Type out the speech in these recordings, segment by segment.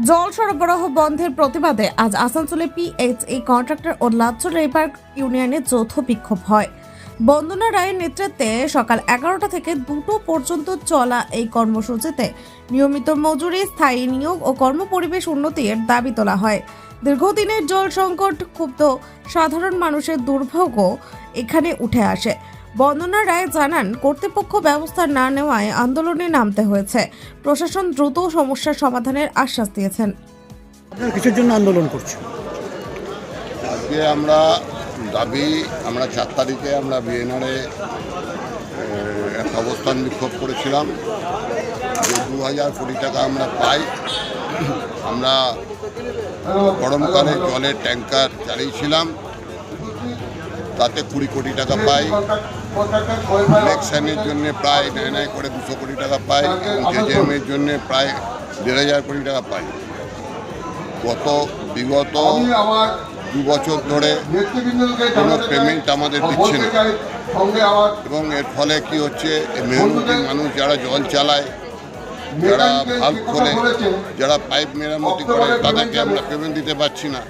জল সরবরাহ বন্ধের প্রতিবাদে আজ আসানসোলে পিএইচই কন্ট্রাক্টর ও লাচ্ছ লেবার ইউনিয়নের যৌথ বিক্ষোভ হয়। বন্দনা রায়ের নেতৃত্বে সকাল 11টা থেকে 2টো পর্যন্ত চলা এই কর্মসূচিতে নিয়মিত মজুরি, স্থায়ী নিয়োগ ও কর্মপরিবেশ উন্নতির দাবি তোলা হয়। দীর্ঘদিনের জল সংকট, ক্ষুব্ধ সাধারণ মানুষের দুর্ভোগ এখানে উঠে আসে। বন্দনা রায় জানান, কর্তৃপক্ষ ব্যবস্থা না নেওয়ায় আন্দোলনে নামতে হয়েছে। প্রশাসন দ্রুত সমস্যার সমাধানের আশ্বাস দিয়েছেন। আপনারা কিসের জন্য আন্দোলন করছেন? আজকে আমরা 4 তারিখে আমরা বিএনআরে একটা অবস্থান বিক্ষোভ করেছিলাম যে 2000 কোটি টাকা আমরা পাই। আমরা গরমকালে জলের ট্যাঙ্কার চালিয়েছিলাম, তাতে 20 কোটি টাকা পাই। ইলেকশনের জন্য প্রায় নেয় করে 200 কোটি টাকা পাই এবং জেজেএমের জন্য প্রায় 1500 কোটি টাকা পাই। বিগত 2 বছর ধরে কোনো পেমেন্ট আমাদের দিচ্ছে না এবং এর ফলে কি হচ্ছে, মেহনতি মানুষ যারা জল চালায়, যারা ভাল্ব খোলে, যারা পাইপ মেরামতি করে, তাদেরকে আমরা পেমেন্ট দিতে পারছি না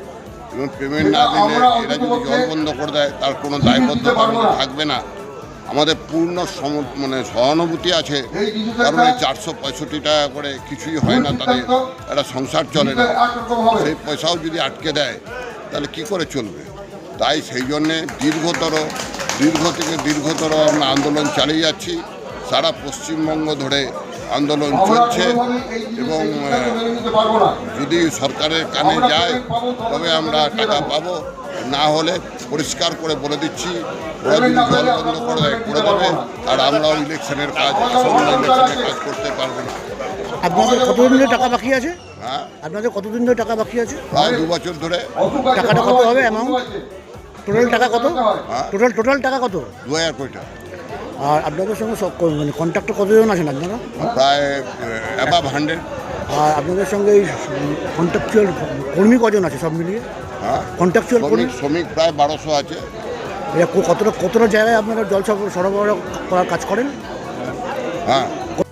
এবং পেমেন্ট না দিলে এরা যদি জল বন্ধ করে দেয় তার কোনো দায়বদ্ধতা থাকবে না। আমাদের পূর্ণ সহানুভূতি আছে, কারণ এই 465 টাকা করে কিছুই হয় না, তাদের একটা সংসার চলে না। সেই পয়সাও যদি আটকে দেয় তাহলে কি করে চলবে? তাই সেই জন্যে দীর্ঘতর আমরা আন্দোলন চালিয়ে যাচ্ছি। সারা পশ্চিমবঙ্গ ধরে আন্দোলন চলছে এবং যদি সরকারের কানে যায় তবে আমরা টাকা পাবো, না হলে পরিষ্কার করে বলে দিচ্ছি ওরা যদি জল বন্ধ করে দেবে আর আমরাও ইলেকশনের কাজ করতে পারবো না। আপনাদের কতদিন ধরে টাকা বাকি আছে? হ্যাঁ, আপনাদের কতদিন ধরে টাকা বাকি আছে? প্রায় 2 বছর ধরে। টাকাটা কত হবে অ্যামাউন্ট? টোটাল টাকা কত? টোটাল টাকা কত? 2000 কোটি টাকা। আর আপনাদের সঙ্গে কন্ট্রাক্টর কতজন আছেন আপনারা? প্রায় অ্যাবাভ 100। আর আপনাদের সঙ্গে এই কন্ট্রাকচুয়াল কর্মী কজন আছে সব মিলিয়ে? হ্যাঁ, কন্ট্রাকচুয়াল শ্রমিক প্রায় 1200 আছে। কতটা জায়গায় আপনারা জল সরবরাহ করার কাজ করেন? হ্যাঁ,